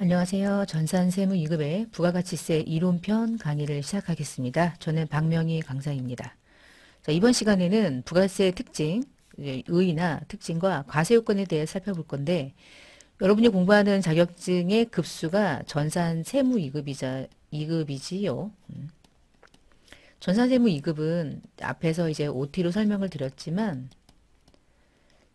안녕하세요. 전산세무 2급의 부가가치세 이론편 강의를 시작하겠습니다. 저는 박명희 강사입니다. 자, 이번 시간에는 부가세의 특징, 의의나 특징과 과세요건에 대해 살펴볼 건데 여러분이 공부하는 자격증의 급수가 전산세무 2급이지요. 전산세무 2급은 앞에서 이제 OT로 설명을 드렸지만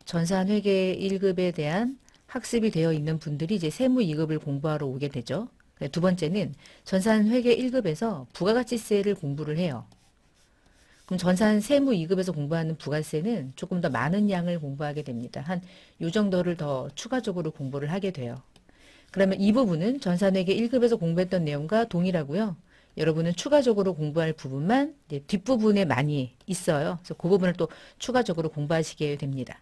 전산회계 1급에 대한 학습이 되어 있는 분들이 이제 세무 2급을 공부하러 오게 되죠. 두 번째는 전산회계 1급에서 부가가치세를 공부를 해요. 그럼 전산 세무 2급에서 공부하는 부가세는 조금 더 많은 양을 공부하게 됩니다. 한 요 정도를 더 추가적으로 공부를 하게 돼요. 그러면 이 부분은 전산회계 1급에서 공부했던 내용과 동일하고요. 여러분은 추가적으로 공부할 부분만 뒷부분에 많이 있어요. 그래서 그 부분을 또 추가적으로 공부하시게 됩니다.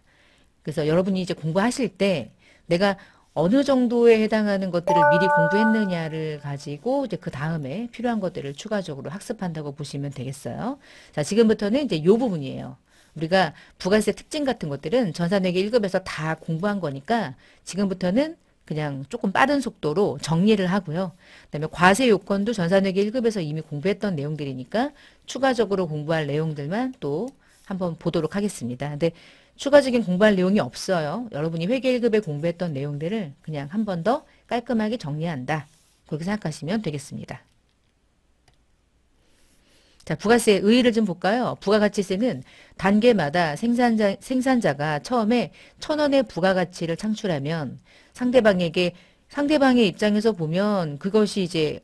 그래서 여러분이 이제 공부하실 때 내가 어느 정도에 해당하는 것들을 미리 공부했느냐를 가지고 이제 그 다음에 필요한 것들을 추가적으로 학습한다고 보시면 되겠어요. 자, 지금부터는 이제 요 부분이에요. 우리가 부가세 특징 같은 것들은 전산회계 1급에서 다 공부한 거니까 지금부터는 그냥 조금 빠른 속도로 정리를 하고요. 그다음에 과세 요건도 전산회계 1급에서 이미 공부했던 내용들이니까 추가적으로 공부할 내용들만 또 한번 보도록 하겠습니다. 근데 추가적인 공부할 내용이 없어요. 여러분이 회계 1급에 공부했던 내용들을 그냥 한 번 더 깔끔하게 정리한다. 그렇게 생각하시면 되겠습니다. 자, 부가세 의의를 좀 볼까요? 부가가치세는 단계마다 생산자가 처음에 1,000원의 부가가치를 창출하면 상대방의 입장에서 보면 그것이 이제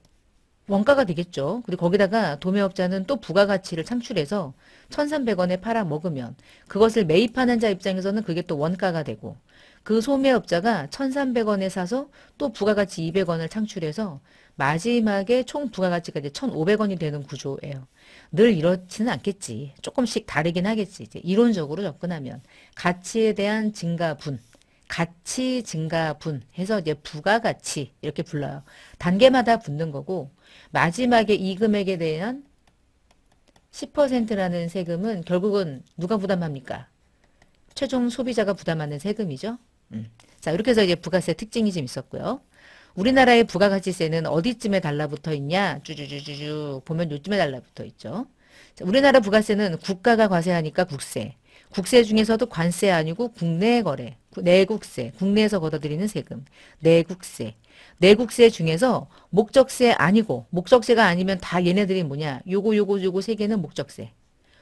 원가가 되겠죠. 그리고 거기다가 도매업자는 또 부가가치를 창출해서 1,300원에 팔아 먹으면 그것을 매입하는 자 입장에서는 그게 또 원가가 되고 그 소매업자가 1,300원에 사서 또 부가가치 200원을 창출해서 마지막에 총 부가가치가 이제 1,500원이 되는 구조예요. 늘 이렇지는 않겠지. 조금씩 다르긴 하겠지. 이제 이론적으로 접근하면 가치에 대한 증가분, 가치 증가분 해서 이제 부가가치 이렇게 불러요. 단계마다 붙는 거고 마지막에 이 금액에 대한 10%라는 세금은 결국은 누가 부담합니까? 최종 소비자가 부담하는 세금이죠. 자, 이렇게 해서 이제 부가세 특징이 좀 있었고요. 우리나라의 부가가치세는 어디쯤에 달라붙어 있냐? 쭈쭈쭈쭈 보면 요쯤에 달라붙어 있죠. 자, 우리나라 부가세는 국가가 과세하니까 국세. 국세 중에서도 관세 아니고 국내 거래, 내국세, 국내에서 걷어들이는 세금, 내국세. 내국세 중에서 목적세 아니고 목적세가 아니면 다 얘네들이 뭐냐? 요거 세 개는 목적세.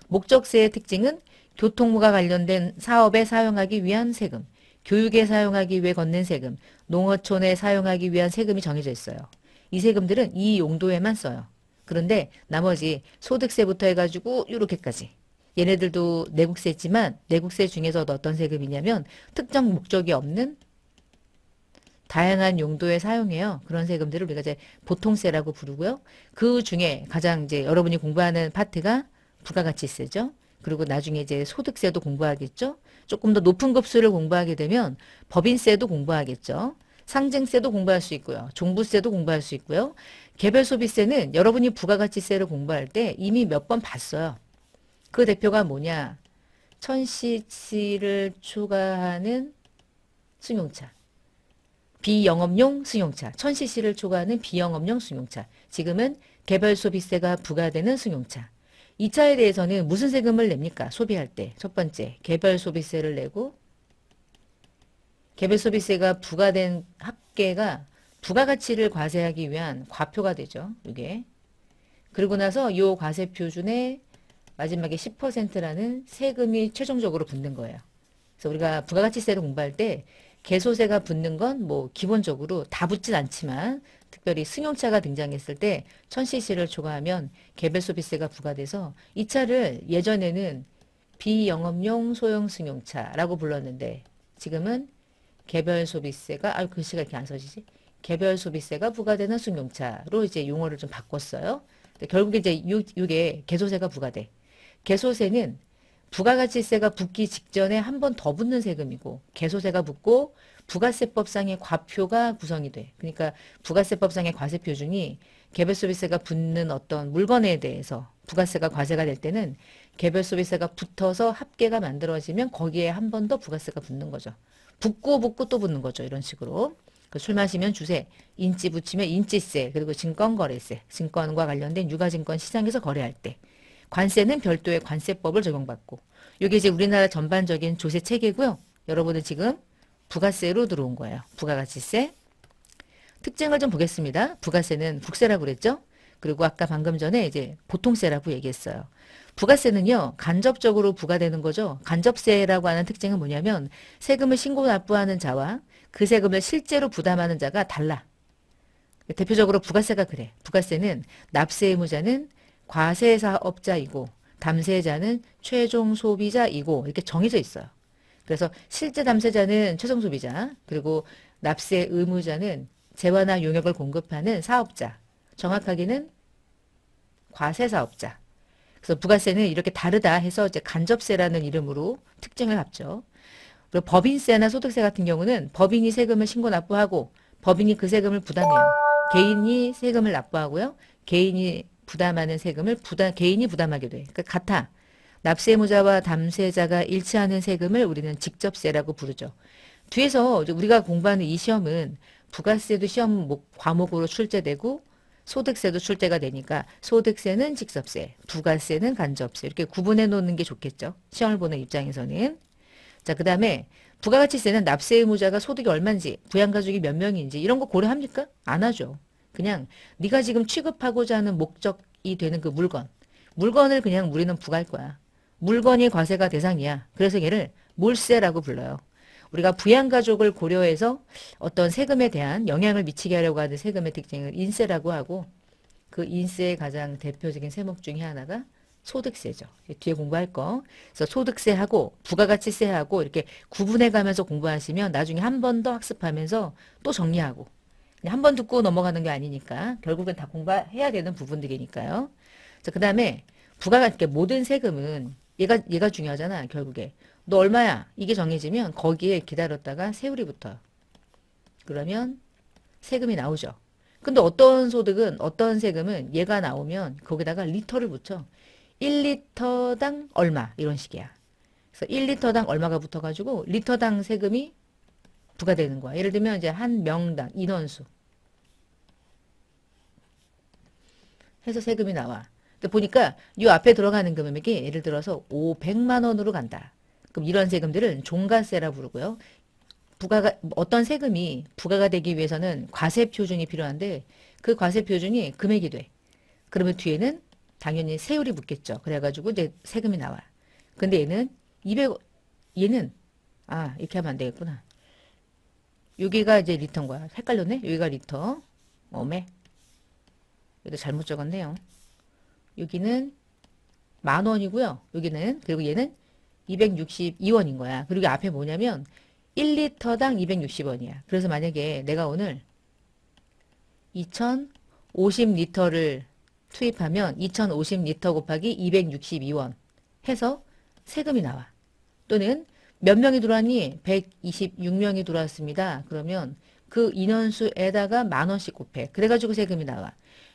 목적세의 특징은 교통과 관련된 사업에 사용하기 위한 세금, 교육에 사용하기 위해 걷는 세금, 농어촌에 사용하기 위한 세금이 정해져 있어요. 이 세금들은 이 용도에만 써요. 그런데 나머지 소득세부터 해가지고 이렇게까지 얘네들도 내국세지만 내국세 중에서도 어떤 세금이냐면 특정 목적이 없는 다양한 용도에 사용해요. 그런 세금들을 우리가 이제 보통세라고 부르고요. 그 중에 가장 이제 여러분이 공부하는 파트가 부가가치세죠. 그리고 나중에 이제 소득세도 공부하겠죠. 조금 더 높은 급수를 공부하게 되면 법인세도 공부하겠죠. 상증세도 공부할 수 있고요. 종부세도 공부할 수 있고요. 개별소비세는 여러분이 부가가치세를 공부할 때 이미 몇 번 봤어요. 그 대표가 뭐냐? 1000cc를 초과하는 승용차. 비영업용 승용차, 1000cc를 초과하는 비영업용 승용차. 지금은 개별소비세가 부과되는 승용차. 이 차에 대해서는 무슨 세금을 냅니까? 소비할 때. 첫 번째, 개별소비세를 내고 개별소비세가 부과된 합계가 부가가치를 과세하기 위한 과표가 되죠. 이게. 그리고 나서 이 과세 표준에 마지막에 10%라는 세금이 최종적으로 붙는 거예요. 그래서 우리가 부가가치세를 공부할 때 개소세가 붙는 건 뭐 기본적으로 다 붙진 않지만 특별히 승용차가 등장했을 때 1000cc를 초과하면 개별소비세가 부과돼서 이 차를 예전에는 비영업용 소형 승용차라고 불렀는데 지금은 개별소비세가 글씨가 이렇게 안 써지지? 개별소비세가 부과되는 승용차로 이제 용어를 좀 바꿨어요. 결국에 이제 이게 개소세가 부과돼. 개소세는 부가가치세가 붙기 직전에 한 번 더 붙는 세금이고 개소세가 붙고 부가세법상의 과표가 구성이 돼. 그러니까 부가세법상의 과세 표준이 개별소비세가 붙는 어떤 물건에 대해서 부가세가 과세가 될 때는 개별소비세가 붙어서 합계가 만들어지면 거기에 한 번 더 부가세가 붙는 거죠. 붙고 또 붙는 거죠. 이런 식으로. 술 마시면 주세, 인지 붙이면 인지세, 그리고 증권거래세, 증권과 관련된 유가증권 시장에서 거래할 때. 관세는 별도의 관세법을 적용받고. 이게 이제 우리나라 전반적인 조세 체계고요. 여러분은 지금 부가세로 들어온 거예요. 부가가치세. 특징을 좀 보겠습니다. 부가세는 국세라고 그랬죠? 그리고 아까 방금 전에 이제 보통세라고 얘기했어요. 부가세는요, 간접적으로 부과되는 거죠. 간접세라고 하는 특징은 뭐냐면 세금을 신고 납부하는 자와 그 세금을 실제로 부담하는 자가 달라. 대표적으로 부가세가 그래. 부가세는 납세 의무자는 과세사업자이고 담세자는 최종 소비자이고 이렇게 정해져 있어요. 그래서 실제 담세자는 최종 소비자, 그리고 납세 의무자는 재화나 용역을 공급하는 사업자, 정확하게는 과세사업자. 그래서 부가세는 이렇게 다르다 해서 이제 간접세라는 이름으로 특징을 갖죠. 그리고 법인세나 소득세 같은 경우는 법인이 세금을 신고 납부하고 법인이 그 세금을 부담해요. 개인이 세금을 납부하고요. 개인이 부담하는 세금을 개인이 부담하게 돼. 그러니까 같아. 납세의무자와 담세자가 일치하는 세금을 우리는 직접세라고 부르죠. 뒤에서 우리가 공부하는 이 시험은 부가세도 시험 과목으로 출제되고 소득세도 출제가 되니까 소득세는 직접세, 부가세는 간접세 이렇게 구분해 놓는 게 좋겠죠. 시험을 보는 입장에서는. 자, 그 다음에 부가가치세는 납세 의무자가 소득이 얼마인지, 부양가족이 몇 명인지 이런 거 고려합니까? 안 하죠. 그냥 네가 지금 취급하고자 하는 목적이 되는 그 물건을 그냥 우리는 부과할 거야. 물건이 과세가 대상이야. 그래서 얘를 몰세라고 불러요. 우리가 부양가족을 고려해서 어떤 세금에 대한 영향을 미치게 하려고 하는 세금의 특징을 인세라고 하고 그 인세의 가장 대표적인 세목 중에 하나가 소득세죠. 뒤에 공부할 거. 그래서 소득세하고 부가가치세하고 이렇게 구분해 가면서 공부하시면 나중에 한 번 더 학습하면서 또 정리하고 한 번 듣고 넘어가는 게 아니니까 결국엔 다 공부해야 되는 부분들이니까요. 자, 그 다음에 부가가치 모든 세금은 얘가 중요하잖아. 결국에 너 얼마야? 이게 정해지면 거기에 기다렸다가 세율이 붙어요. 그러면 세금이 나오죠. 근데 어떤 소득은 어떤 세금은 얘가 나오면 거기다가 리터를 붙여. 1리터당 얼마 이런 식이야. 그래서 1리터당 얼마가 붙어가지고 리터당 세금이 부과되는 거야. 예를 들면 이제 한 명당 인원수 해서 세금이 나와. 근데 보니까 이 앞에 들어가는 금액이 예를 들어서 500만 원으로 간다. 그럼 이런 세금들은 종가세라 부르고요. 어떤 세금이 부과가 되기 위해서는 과세 표준이 필요한데 그 과세 표준이 금액이 돼. 그러면 뒤에는 당연히 세율이 붙겠죠. 그래가지고 이제 세금이 나와. 근데 얘는 200, 얘는, 이렇게 하면 안 되겠구나. 여기가 이제 리터인 거야. 헷갈렸네? 여기가 리터. 어메. 여기도 잘못 적었네요. 여기는 10,000원이고요. 여기는, 그리고 얘는 262원인 거야. 그리고 앞에 뭐냐면 1리터당 260원이야. 그래서 만약에 내가 오늘 2050리터를 투입하면 2050리터 곱하기 262원 해서 세금이 나와. 또는 몇 명이 들어왔니? 126명이 들어왔습니다. 그러면 그 인원수에다가 10,000원씩 곱해. 그래가지고 세금이 나와.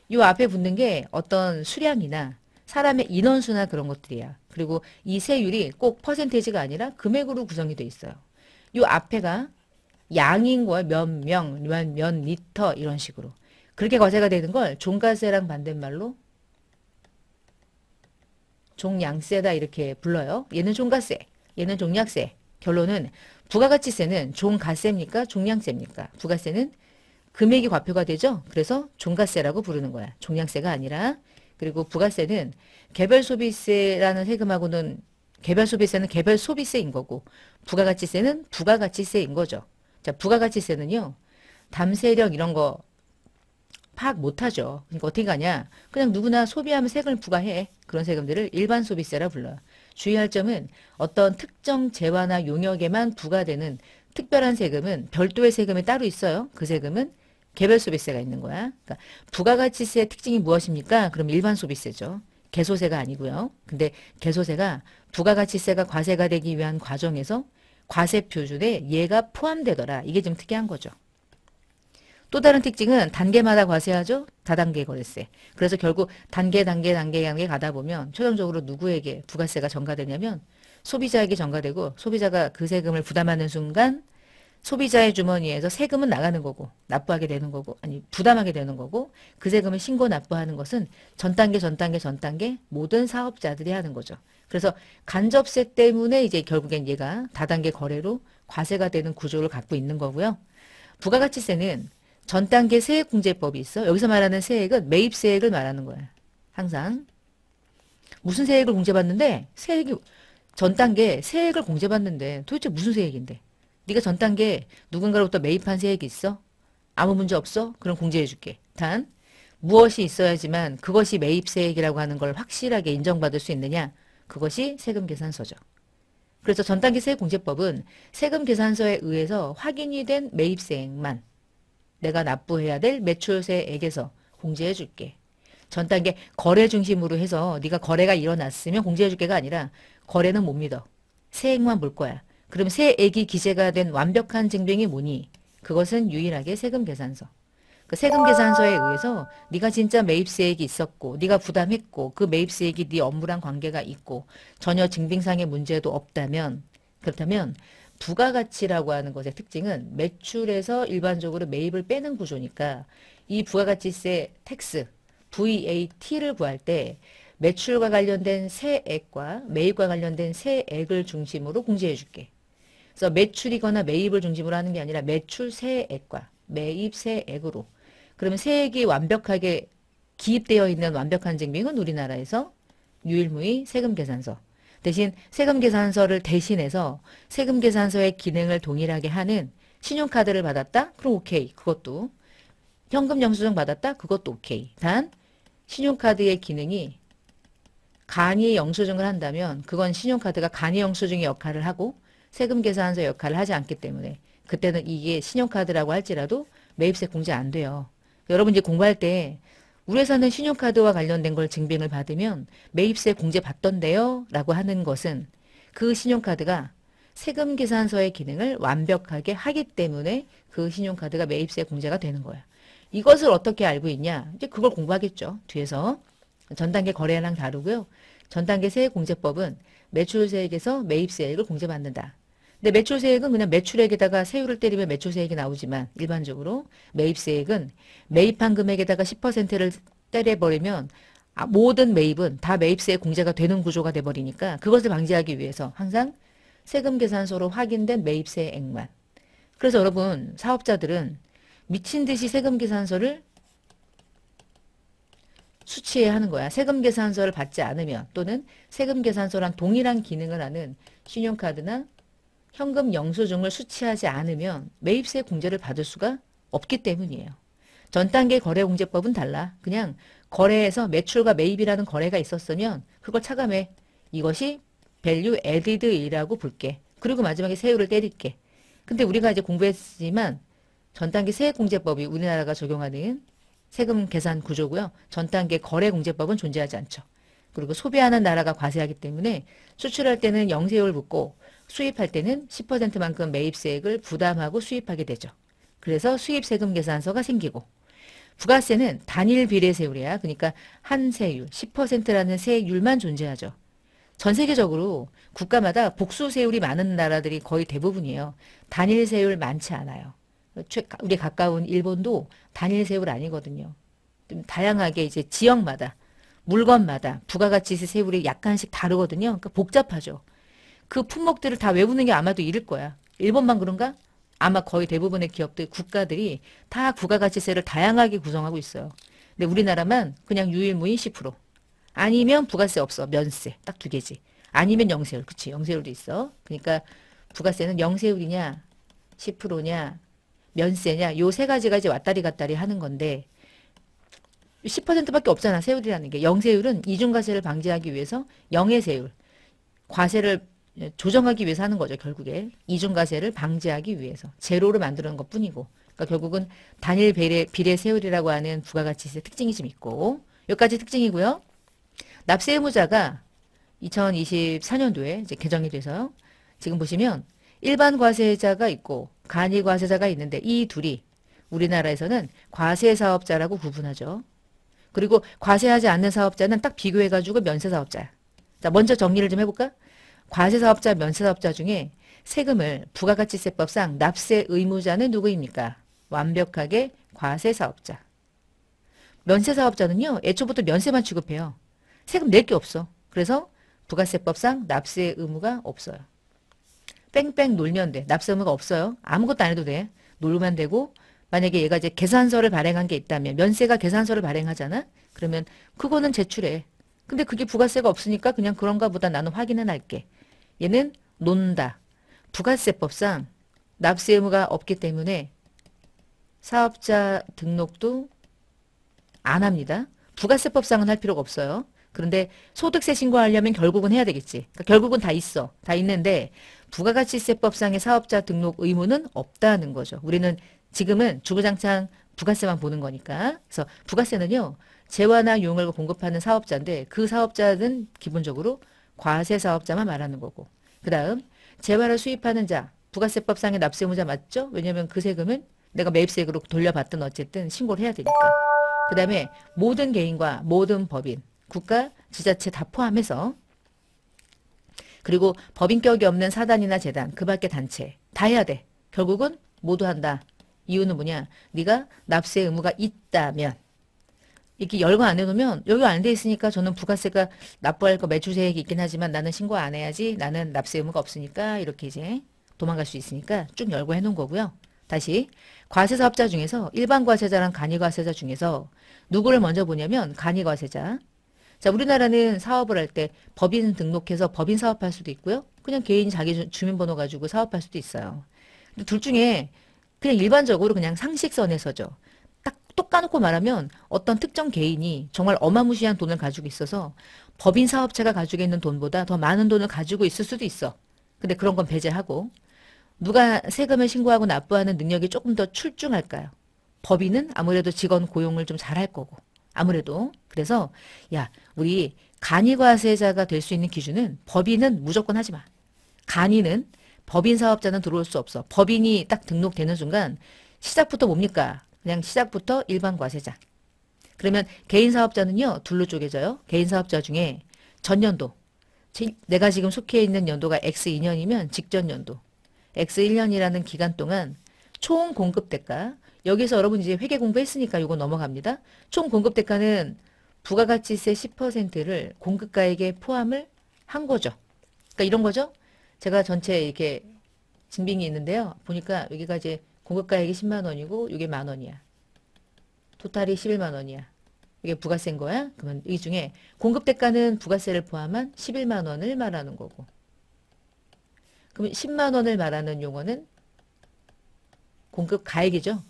이 앞에 붙는 게 어떤 수량이나 사람의 인원수나 그런 것들이야. 그리고 이 세율이 꼭 퍼센테이지가 아니라 금액으로 구성이 돼 있어요. 이 앞에가 양인 거야. 몇 명, 몇 리터 이런 식으로. 그렇게 과세가 되는 걸 종가세랑 반대말로 종양세다 이렇게 불러요. 얘는 종가세, 얘는 종량세. 결론은 부가가치세는 종가세입니까? 종량세입니까? 부가세는 금액이 과표가 되죠. 그래서 종가세라고 부르는 거야. 종량세가 아니라. 그리고 부가세는 개별소비세라는 세금하고는 개별소비세는 개별소비세인 거고 부가가치세는 부가가치세인 거죠. 자, 부가가치세는요. 담세력 이런 거 파악 못하죠. 그러니까 어떻게 가냐. 그냥 누구나 소비하면 세금을 부과해. 그런 세금들을 일반 소비세라 불러요. 주의할 점은 어떤 특정 재화나 용역에만 부과되는 특별한 세금은 별도의 세금이 따로 있어요. 그 세금은 개별 소비세가 있는 거야. 그러니까 부가가치세의 특징이 무엇입니까? 그럼 일반 소비세죠. 개소세가 아니고요. 근데 개소세가 부가가치세가 과세가 되기 위한 과정에서 과세 표준에 얘가 포함되더라. 이게 좀 특이한 거죠. 또 다른 특징은 단계마다 과세하죠. 다단계 거래세. 그래서 결국 단계 가다 보면 최종적으로 누구에게 부가세가 전가되냐면 소비자에게 전가되고 소비자가 그 세금을 부담하는 순간 소비자의 주머니에서 세금은 나가는 거고 납부하게 되는 거고 아니 부담하게 되는 거고 그 세금을 신고 납부하는 것은 전 단계 전 단계 전 단계 모든 사업자들이 하는 거죠. 그래서 간접세 때문에 이제 결국엔 얘가 다단계 거래로 과세가 되는 구조를 갖고 있는 거고요. 부가가치세는 전 단계 세액공제법이 있어. 여기서 말하는 세액은 매입세액을 말하는 거야. 항상. 무슨 세액을 공제받는데 세액이 전 단계 세액을 공제받는데 도대체 무슨 세액인데? 네가 전 단계 누군가로부터 매입한 세액이 있어? 아무 문제 없어? 그럼 공제해 줄게. 단 무엇이 있어야지만 그것이 매입세액이라고 하는 걸 확실하게 인정받을 수 있느냐? 그것이 세금계산서죠. 그래서 전 단계 세액공제법은 세금계산서에 의해서 확인이 된 매입세액만 내가 납부해야 될 매출세액에서 공제해 줄게. 전 단계 거래 중심으로 해서 네가 거래가 일어났으면 공제해 줄게가 아니라 거래는 못 믿어. 세액만 볼 거야. 그럼 세액이 기재가 된 완벽한 증빙이 뭐니? 그것은 유일하게 세금계산서. 그 세금계산서에 의해서 네가 진짜 매입세액이 있었고 네가 부담했고 그 매입세액이 네 업무랑 관계가 있고 전혀 증빙상의 문제도 없다면 그렇다면 부가가치라고 하는 것의 특징은 매출에서 일반적으로 매입을 빼는 구조니까 이 부가가치세 텍스 VAT를 구할 때 매출과 관련된 세액과 매입과 관련된 세액을 중심으로 공제해 줄게. 그래서 매출이거나 매입을 중심으로 하는 게 아니라 매출 세액과 매입 세액으로. 그러면 세액이 완벽하게 기입되어 있는 완벽한 증빙은 우리나라에서 유일무이 세금계산서. 대신 세금계산서를 대신해서 세금계산서의 기능을 동일하게 하는 신용카드를 받았다? 그럼 오케이. 그것도. 현금 영수증 받았다? 그것도 오케이. 단 신용카드의 기능이 간이 영수증을 한다면 그건 신용카드가 간이 영수증의 역할을 하고 세금계산서 역할을 하지 않기 때문에 그때는 이게 신용카드라고 할지라도 매입세 공제 안 돼요. 여러분 이제 공부할 때 우리 회사는 신용카드와 관련된 걸 증빙을 받으면 매입세 공제 받던데요 라고 하는 것은 그 신용카드가 세금계산서의 기능을 완벽하게 하기 때문에 그 신용카드가 매입세 공제가 되는 거야. 이것을 어떻게 알고 있냐? 이제 그걸 공부하겠죠. 뒤에서. 전 단계 거래량 다르고요. 전 단계 세액공제법은 매출세액에서 매입세액을 공제받는다. 근데 매출세액은 그냥 매출액에다가 세율을 때리면 매출세액이 나오지만 일반적으로 매입세액은 매입한 금액에다가 10%를 때려버리면 모든 매입은 다 매입세액 공제가 되는 구조가 돼버리니까 그것을 방지하기 위해서 항상 세금계산서로 확인된 매입세액만. 그래서 여러분 사업자들은 미친 듯이 세금계산서를 수취해야 하는 거야. 세금계산서를 받지 않으면 또는 세금계산서랑 동일한 기능을 하는 신용카드나 현금 영수증을 수취하지 않으면 매입세 공제를 받을 수가 없기 때문이에요. 전 단계 거래공제법은 달라. 그냥 거래에서 매출과 매입이라는 거래가 있었으면 그걸 차감해. 이것이 value added이라고 볼게. 그리고 마지막에 세율을 때릴게. 근데 우리가 이제 공부했지만 전 단계 세액공제법이 우리나라가 적용하는 세금 계산 구조고요. 전 단계 거래공제법은 존재하지 않죠. 그리고 소비하는 나라가 과세하기 때문에 수출할 때는 영세율 붙고 수입할 때는 10%만큼 매입세액을 부담하고 수입하게 되죠. 그래서 수입세금계산서가 생기고 부가세는 단일 비례세율이야. 그러니까 한 세율, 10%라는 세율만 존재하죠. 전 세계적으로 국가마다 복수세율이 많은 나라들이 거의 대부분이에요. 단일 세율 많지 않아요. 우리 가까운 일본도 단일 세율 아니거든요. 좀 다양하게 이제 지역마다 물건마다 부가가치세 세율이 약간씩 다르거든요. 그러니까 복잡하죠. 그 품목들을 다 외우는 게 아마도 이를 거야. 일본만 그런가? 아마 거의 대부분의 기업들, 국가들이 다 부가가치세를 다양하게 구성하고 있어요. 근데 우리나라만 그냥 유일무이 10%. 아니면 부가세 없어. 면세. 딱 두 개지. 아니면 영세율. 그치. 영세율도 있어. 그러니까 부가세는 영세율이냐 10%냐 면세냐 요 세 가지가 이제 왔다리 갔다리 하는 건데 10%밖에 없잖아. 세율이라는 게. 영세율은 이중과세를 방지하기 위해서 영해세율. 과세를 조정하기 위해서 하는 거죠. 결국에. 이중과세를 방지하기 위해서. 제로를 만드는 것뿐이고. 그러니까 결국은 단일 비례세율이라고 하는 부가가치세 특징이 좀 있고 여기까지 특징이고요. 납세 의무자가 2024년도에 이제 개정이 돼서 지금 보시면 일반 과세자가 있고 간이 과세자가 있는데 이 둘이 우리나라에서는 과세사업자라고 구분하죠. 그리고 과세하지 않는 사업자는 딱 비교해가지고 면세사업자야. 자, 먼저 정리를 좀 해볼까? 과세사업자, 면세사업자 중에 세금을 부가가치세법상 납세 의무자는 누구입니까? 완벽하게 과세사업자. 면세사업자는요. 애초부터 면세만 취급해요. 세금 낼 게 없어. 그래서 부가세법상 납세 의무가 없어요. 뺑뺑 놀면 돼. 납세 의무가 없어요. 아무것도 안 해도 돼. 놀면 되고 만약에 얘가 이제 계산서를 발행한 게 있다면 면세가 계산서를 발행하잖아. 그러면 그거는 제출해. 근데 그게 부가세가 없으니까 그냥 그런가 보다 나는 확인은 할게. 얘는 논다. 부가세법상 납세 의무가 없기 때문에 사업자 등록도 안 합니다. 부가세법상은 할 필요가 없어요. 그런데 소득세 신고하려면 결국은 해야 되겠지. 그러니까 결국은 다 있어. 다 있는데 부가가치세법상의 사업자 등록 의무는 없다는 거죠. 우리는 지금은 주구장창 부가세만 보는 거니까. 그래서 부가세는요. 재화나 유흥을 공급하는 사업자인데 그 사업자는 기본적으로 과세사업자만 말하는 거고. 그 다음 재화를 수입하는 자. 부가세법상의 납세 의무자 맞죠? 왜냐하면 그 세금은 내가 매입세액으로 돌려받든 어쨌든 신고를 해야 되니까. 그 다음에 모든 개인과 모든 법인, 국가, 지자체 다 포함해서 그리고 법인격이 없는 사단이나 재단, 그 밖의 단체 다 해야 돼. 결국은 모두 한다. 이유는 뭐냐? 네가 납세 의무가 있다면 이렇게 열거 안 해놓으면 여기 안 돼 있으니까 저는 부가세가 납부할 거 매출세액이 있긴 하지만 나는 신고 안 해야지. 나는 납세 의무가 없으니까 이렇게 이제 도망갈 수 있으니까 쭉 열고 해놓은 거고요. 다시 과세사업자 중에서 일반 과세자랑 간이 과세자 중에서 누구를 먼저 보냐면 간이 과세자. 자, 우리나라는 사업을 할 때 법인 등록해서 법인 사업할 수도 있고요. 그냥 개인이 자기 주민번호 가지고 사업할 수도 있어요. 근데 둘 중에 그냥 일반적으로 그냥 상식선에서죠. 딱 똑 까놓고 말하면 어떤 특정 개인이 정말 어마무시한 돈을 가지고 있어서 법인 사업체가 가지고 있는 돈보다 더 많은 돈을 가지고 있을 수도 있어. 근데 그런 건 배제하고 누가 세금을 신고하고 납부하는 능력이 조금 더 출중할까요? 법인은 아무래도 직원 고용을 좀 잘할 거고. 아무래도. 그래서 야, 우리 간이과세자가 될 수 있는 기준은 법인은 무조건 하지 마. 간이는 법인 사업자는 들어올 수 없어. 법인이 딱 등록되는 순간 시작부터 뭡니까? 그냥 시작부터 일반 과세자. 그러면 개인 사업자는요. 둘로 쪼개져요. 개인 사업자 중에 전년도. 내가 지금 속해 있는 연도가 X2년이면 직전 연도. X1년이라는 기간 동안 총 공급 대가. 여기서 여러분 이제 회계 공부했으니까 이거 넘어갑니다. 총 공급 대가는 부가가치세 10%를 공급가액에 포함을 한 거죠. 그러니까 이런 거죠. 제가 전체 이렇게 증빙이 있는데요. 보니까 여기가 이제 공급가액이 10만 원이고 이게 만 원이야. 토탈이 11만 원이야. 이게 부가세인 거야. 그러면 이 중에 공급 대가는 부가세를 포함한 11만 원을 말하는 거고. 그럼 10만 원을 말하는 용어는 공급가액이죠.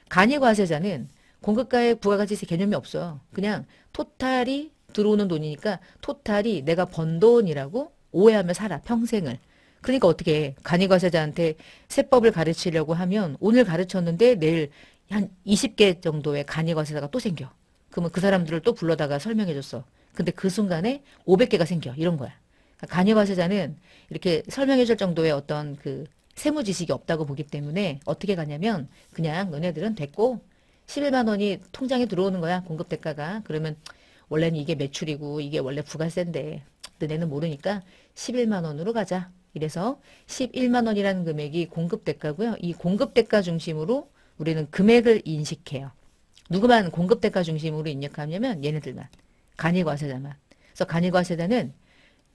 간이과세자는 공급가액 부가가치세 개념이 없어요. 그냥 토탈이 들어오는 돈이니까 토탈이 내가 번 돈이라고 오해하며 살아. 평생을. 그러니까 어떻게 해. 간이과세자한테 세법을 가르치려고 하면 오늘 가르쳤는데 내일 한 20개 정도의 간이과세자가 또 생겨. 그러면 그 사람들을 또 불러다가 설명해줬어. 근데 그 순간에 500개가 생겨. 이런 거야. 간이과세자는 이렇게 설명해줄 정도의 어떤 그 세무 지식이 없다고 보기 때문에 어떻게 가냐면 그냥 너네들은 됐고 11만 원이 통장에 들어오는 거야. 공급 대가가. 그러면 원래는 이게 매출이고 이게 원래 부가세인데 너네는 모르니까 11만 원으로 가자. 이래서 11만 원이라는 금액이 공급 대가고요. 이 공급 대가 중심으로 우리는 금액을 인식해요. 누구만 공급 대가 중심으로 입력하냐면 얘네들만. 간이과세자만. 그래서 간이과세자는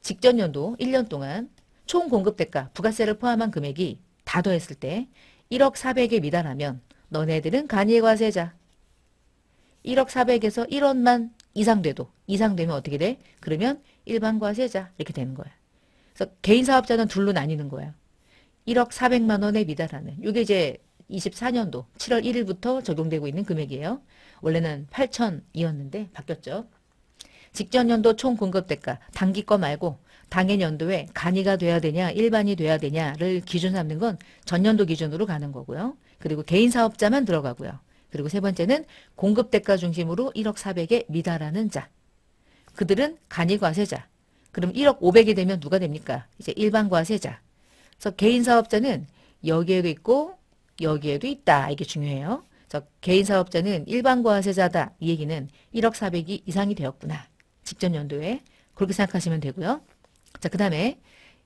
직전 연도 1년 동안 총 공급 대가, 부가세를 포함한 금액이 다 더했을 때 1억 400에 미달하면 너네들은 간이과세자. 1억 400에서 1원만 이상 되면 어떻게 돼? 그러면 일반 과세자 이렇게 되는 거야. 그래서 개인 사업자는 둘로 나뉘는 거야. 1억 400만 원에 미달하는. 이게 이제 24년도 7월 1일부터 적용되고 있는 금액이에요. 원래는 8천이었는데 바뀌었죠. 직전 연도 총 공급 대가, 단기 거 말고 당해 연도에 간이가 돼야 되냐, 일반이 돼야 되냐를 기준 삼는 건 전년도 기준으로 가는 거고요. 그리고 개인 사업자만 들어가고요. 그리고 세 번째는 공급 대가 중심으로 1억 400에 미달하는 자. 그들은 간이 과세자. 그럼 1억 500이 되면 누가 됩니까? 이제 일반 과세자. 그래서 개인 사업자는 여기에도 있고 여기에도 있다. 이게 중요해요. 그래서 개인 사업자는 일반 과세자다. 이 얘기는 1억 400이 이상이 되었구나. 직전 연도에. 그렇게 생각하시면 되고요. 자, 그 다음에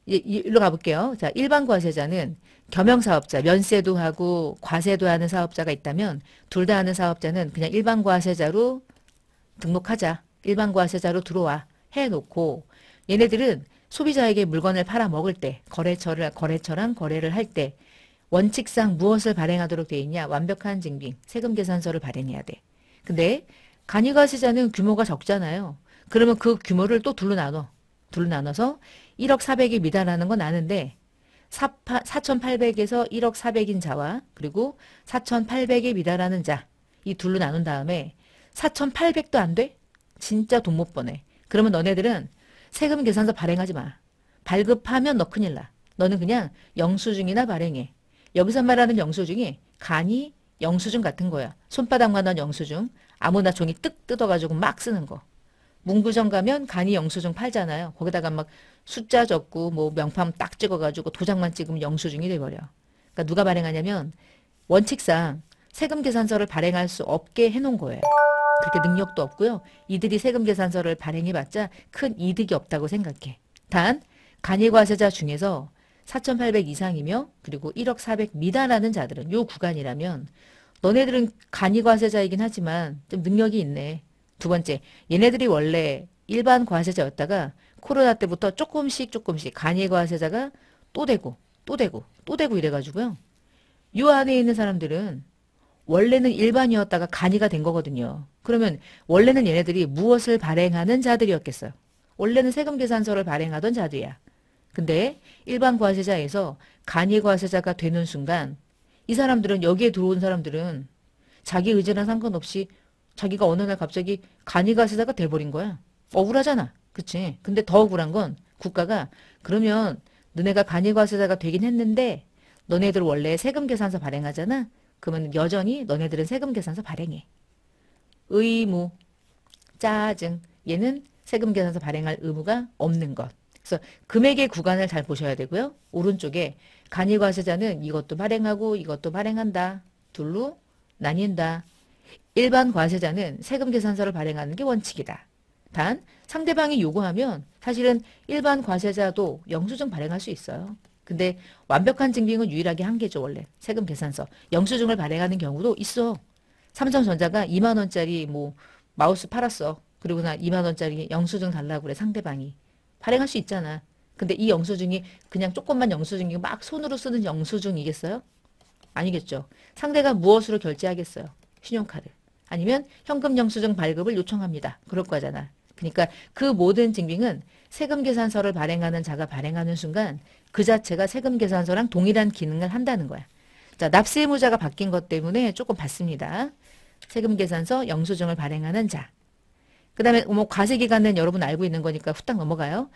일로 가볼게요. 자, 일반 과세자는 겸용사업자, 면세도 하고 과세도 하는 사업자가 있다면 둘 다 하는 사업자는 그냥 일반 과세자로 등록하자. 일반 과세자로 들어와. 해놓고 얘네들은 소비자에게 물건을 팔아먹을 때 거래처랑 거래를 할 때 원칙상 무엇을 발행하도록 돼 있냐? 완벽한 증빙, 세금 계산서를 발행해야 돼. 근데 간이과세자는 규모가 적잖아요. 그러면 그 규모를 또 둘로 나눠. 둘로 나눠서 1억 4백이 미달하는 건 아는데 4,800에서 1억 4백인 자와 그리고 4,800에 미달하는 자 이 둘로 나눈 다음에 4,800도 안 돼? 진짜 돈 못 버네. 그러면 너네들은 세금 계산서 발행하지 마. 발급하면 너 큰일 나. 너는 그냥 영수증이나 발행해. 여기서 말하는 영수증이 간이 영수증 같은 거야. 손바닥만한 영수증. 아무나 종이 뜩 뜯어가지고 막 쓰는 거. 문구점 가면 간이 영수증 팔잖아요. 거기다가 막 숫자 적고 뭐 명함 딱 찍어가지고 도장만 찍으면 영수증이 돼버려. 그러니까 누가 발행하냐면 원칙상 세금 계산서를 발행할 수 없게 해놓은 거예요. 그렇게 능력도 없고요. 이들이 세금 계산서를 발행해봤자 큰 이득이 없다고 생각해. 단 간이과세자 중에서 4,800 이상이며 그리고 1억 400 미달하는 자들은 요 구간이라면 너네들은 간이과세자이긴 하지만 좀 능력이 있네. 두 번째, 얘네들이 원래 일반 과세자였다가 코로나 때부터 조금씩 간이과세자가 또 되고 또 되고 이래가지고요. 요 안에 있는 사람들은 원래는 일반이었다가 간이가 된 거거든요. 그러면 원래는 얘네들이 무엇을 발행하는 자들이었겠어요? 원래는 세금 계산서를 발행하던 자들이야. 근데 일반 과세자에서 간이 과세자가 되는 순간 이 사람들은 여기에 들어온 사람들은 자기 의지랑 상관없이 자기가 어느 날 갑자기 간이 과세자가 돼버린 거야. 억울하잖아. 그치? 근데 더 억울한 건 국가가 그러면 너네가 간이 과세자가 되긴 했는데 너네들 원래 세금 계산서 발행하잖아. 그러면 여전히 너네들은 세금 계산서 발행해. 의무, 짜증. 얘는 세금 계산서 발행할 의무가 없는 것. 그래서 금액의 구간을 잘 보셔야 되고요. 오른쪽에 간이과세자는 이것도 발행하고 이것도 발행한다. 둘로 나뉜다. 일반 과세자는 세금 계산서를 발행하는 게 원칙이다. 단 상대방이 요구하면 사실은 일반 과세자도 영수증 발행할 수 있어요. 근데 완벽한 증빙은 유일하게 한 개죠. 원래 세금 계산서. 영수증을 발행하는 경우도 있어. 삼성전자가 2만 원짜리 뭐 마우스 팔았어. 그리고 나 2만 원짜리 영수증 달라고 그래 상대방이. 발행할 수 있잖아. 근데 이 영수증이 그냥 조금만 영수증이고 막 손으로 쓰는 영수증이겠어요? 아니겠죠. 상대가 무엇으로 결제하겠어요? 신용카드. 아니면 현금 영수증 발급을 요청합니다. 그럴 거잖아. 그러니까 그 모든 증빙은 세금 계산서를 발행하는 자가 발행하는 순간 그 자체가 세금 계산서랑 동일한 기능을 한다는 거야. 자, 납세 의무자가 바뀐 것 때문에 조금 받습니다. 세금 계산서 영수증을 발행하는 자. 그 다음에 뭐 과세기간은 여러분 알고 있는 거니까 후딱 넘어가요.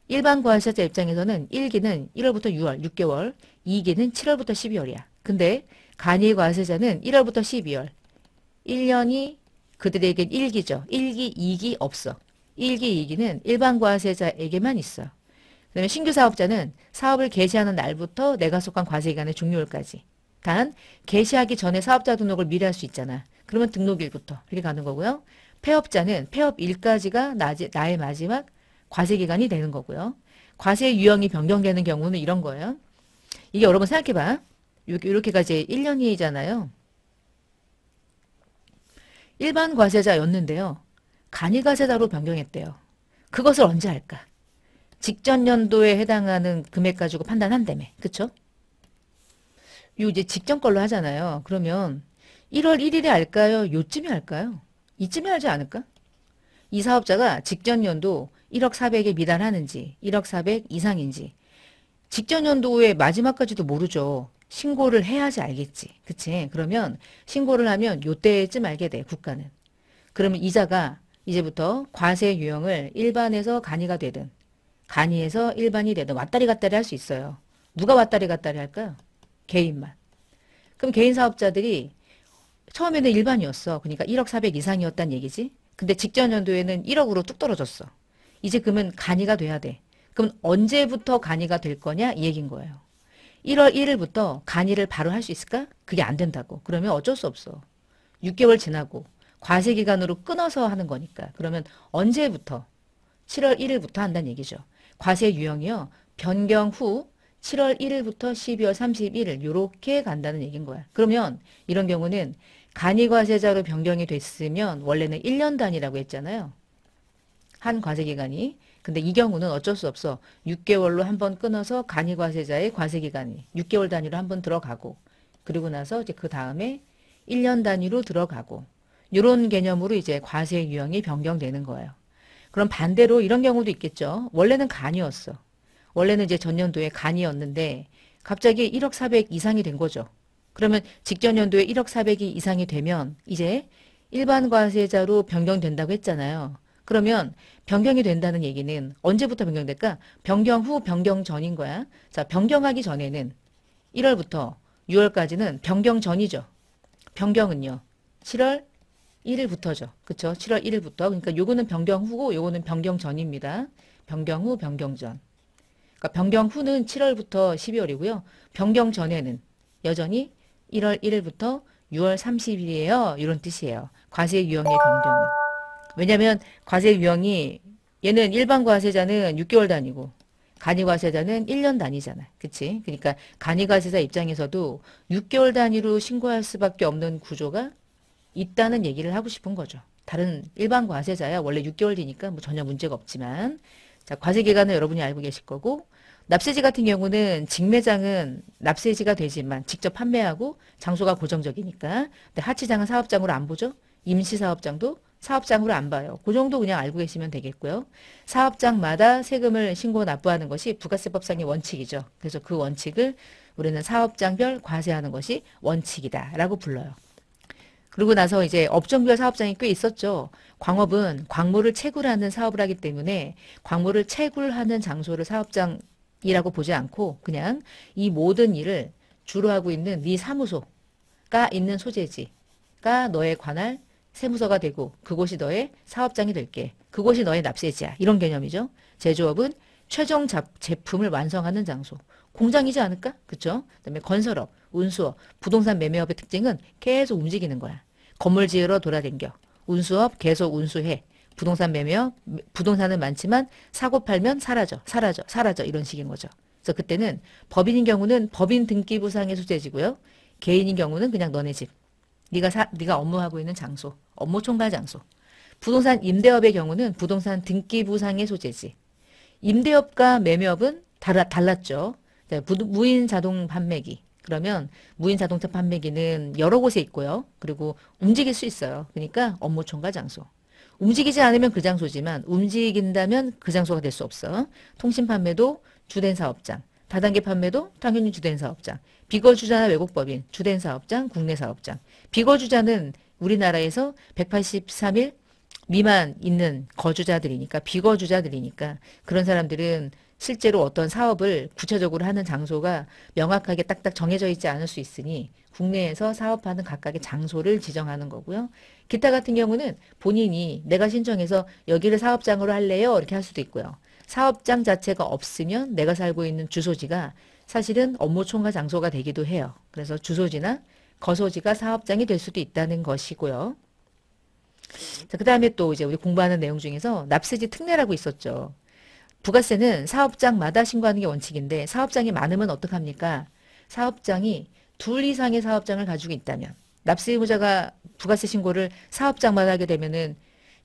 일반 과세자 입장에서는 1기는 1월부터 6월, 6개월, 2기는 7월부터 12월이야. 근데 간이 과세자는 1월부터 12월. 1년이 그들에겐 1기죠. 1기, 2기 없어. 1기, 2기는 일반 과세자에게만 있어. 그 다음에 신규 사업자는 사업을 개시하는 날부터 내가 속한 과세기간의 종료일까지. 단 개시하기 전에 사업자 등록을 미리 할 수 있잖아. 그러면 등록일부터 이렇게 가는 거고요. 폐업자는 폐업일까지가 나의 마지막 과세기간이 되는 거고요. 과세 유형이 변경되는 경우는 이런 거예요. 이게 여러분 생각해봐. 이렇게가 이제 1년이잖아요. 일반 과세자였는데요. 간이과세자로 변경했대요. 그것을 언제 할까? 직전 연도에 해당하는 금액 가지고 판단한다며. 그쵸? 요 이제 직전 걸로 하잖아요. 그러면 1월 1일에 할까요? 요쯤에 할까요? 이쯤에 하지 않을까? 이 사업자가 직전 연도 1억 4백에 미달하는지 1억 4백 이상인지 직전 연도의 마지막까지도 모르죠. 신고를 해야지 알겠지. 그치? 그러면 신고를 하면 요때쯤 알게 돼. 국가는. 그러면 이자가 이제부터 과세 유형을 일반에서 간이가 되든 간이에서 일반이 되든 왔다리 갔다리 할 수 있어요. 누가 왔다리 갔다리 할까요? 개인만. 그럼 개인 사업자들이 처음에는 일반이었어. 그러니까 1억 4백 이상이었단 얘기지. 근데 직전 연도에는 1억으로 뚝 떨어졌어. 이제 그러면 간이가 돼야 돼. 그럼 언제부터 간이가 될 거냐 이 얘기인 거예요. 1월 1일부터 간이를 바로 할 수 있을까? 그게 안 된다고. 그러면 어쩔 수 없어. 6개월 지나고 과세기간으로 끊어서 하는 거니까. 그러면 언제부터? 7월 1일부터 한다는 얘기죠. 과세 유형이요. 변경 후 7월 1일부터 12월 31일 요렇게 간다는 얘기인 거야. 그러면 이런 경우는 간이과세자로 변경이 됐으면 원래는 1년 단위라고 했잖아요. 한 과세기간이. 근데 이 경우는 어쩔 수 없어. 6개월로 한번 끊어서 간이과세자의 과세기간이 6개월 단위로 한번 들어가고 그리고 나서 이제 그 다음에 1년 단위로 들어가고 이런 개념으로 이제 과세 유형이 변경되는 거예요. 그럼 반대로 이런 경우도 있겠죠. 원래는 간이었어. 원래는 이제 전년도에 간이었는데 갑자기 1억 400 이상이 된 거죠. 그러면 직전 연도에 1억 400이 이상이 되면 이제 일반 과세자로 변경된다고 했잖아요. 그러면 변경이 된다는 얘기는 언제부터 변경될까? 변경 후, 변경 전인 거야. 자, 변경하기 전에는 1월부터 6월까지는 변경 전이죠. 변경은요. 7월 1일부터죠. 그쵸? 7월 1일부터. 그러니까 요거는 변경 후고 요거는 변경 전입니다. 변경 후, 변경 전. 그러니까 변경 후는 7월부터 12월이고요. 변경 전에는 여전히 1월 1일부터 6월 30일이에요. 이런 뜻이에요. 과세 유형의 변경은. 왜냐하면 과세 유형이 얘는 일반 과세자는 6개월 단위고 간이과세자는 1년 단위잖아. 그치? 그러니까 간이과세자 입장에서도 6개월 단위로 신고할 수밖에 없는 구조가 있다는 얘기를 하고 싶은 거죠. 다른 일반 과세자야 원래 6개월 뒤니까 뭐 전혀 문제가 없지만 자, 과세 기간은 여러분이 알고 계실 거고 납세지 같은 경우는 직매장은 납세지가 되지만 직접 판매하고 장소가 고정적이니까 근데 하치장은 사업장으로 안 보죠. 임시사업장도 사업장으로 안 봐요. 그 정도 그냥 알고 계시면 되겠고요. 사업장마다 세금을 신고 납부하는 것이 부가세법상의 원칙이죠. 그래서 그 원칙을 우리는 사업장별 과세하는 것이 원칙이다라고 불러요. 그러고 나서 이제 업종별 사업장이 꽤 있었죠. 광업은 광물을 채굴하는 사업을 하기 때문에 광물을 채굴하는 장소를 사업장이라고 보지 않고 그냥 이 모든 일을 주로 하고 있는 네 사무소가 있는 소재지가 너의 관할 세무서가 되고 그곳이 너의 사업장이 될게. 그곳이 너의 납세지야. 이런 개념이죠. 제조업은 최종 제품을 완성하는 장소. 공장이지 않을까? 그쵸? 그다음에 건설업, 운수업, 부동산 매매업의 특징은 계속 움직이는 거야. 건물 지으러 돌아댕겨. 운수업 계속 운수해. 부동산 매매업, 부동산은 많지만 사고 팔면 사라져, 사라져, 사라져 이런 식인 거죠. 그래서 그때는 법인인 경우는 법인 등기부상의 소재지고요. 개인인 경우는 그냥 너네 집. 네가 업무하고 있는 장소, 업무 총괄 장소. 부동산 임대업의 경우는 부동산 등기부상의 소재지. 임대업과 매매업은 달랐죠. 무인 자동 판매기. 그러면 무인 자동차 판매기는 여러 곳에 있고요. 그리고 움직일 수 있어요. 그러니까 업무 총괄 장소. 움직이지 않으면 그 장소지만 움직인다면 그 장소가 될 수 없어. 통신 판매도 주된 사업장. 다단계 판매도 당연히 주된 사업장. 비거주자나 외국법인, 주된 사업장, 국내 사업장. 비거주자는 우리나라에서 183일 미만 있는 거주자들이니까 비거주자들이니까 그런 사람들은 실제로 어떤 사업을 구체적으로 하는 장소가 명확하게 딱딱 정해져 있지 않을 수 있으니 국내에서 사업하는 각각의 장소를 지정하는 거고요. 기타 같은 경우는 본인이 내가 신청해서 여기를 사업장으로 할래요 이렇게 할 수도 있고요. 사업장 자체가 없으면 내가 살고 있는 주소지가 사실은 업무 총괄 장소가 되기도 해요. 그래서 주소지나 거소지가 사업장이 될 수도 있다는 것이고요. 자, 그 다음에 또 이제 우리 공부하는 내용 중에서 납세지 특례라고 있었죠. 부가세는 사업장마다 신고하는 게 원칙인데 사업장이 많으면 어떡합니까? 사업장이 둘 이상의 사업장을 가지고 있다면 납세 의무자가 부가세 신고를 사업장마다 하게 되면은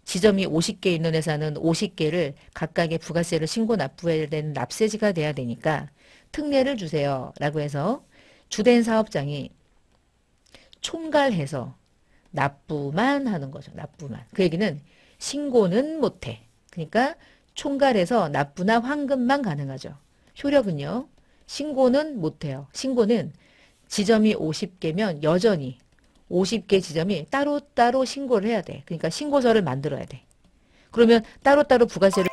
지점이 50개 있는 회사는 50개를 각각의 부가세를 신고 납부해야 되는 납세지가 돼야 되니까 특례를 주세요. 라고 해서 주된 사업장이 총괄해서 납부만 하는 거죠. 납부만. 그 얘기는 신고는 못해. 그러니까 총괄해서 납부나 환급만 가능하죠. 효력은요. 신고는 못해요. 신고는 지점이 50개면 여전히 50개 지점이 따로따로 신고를 해야 돼. 그러니까 신고서를 만들어야 돼. 그러면 따로따로 부가세를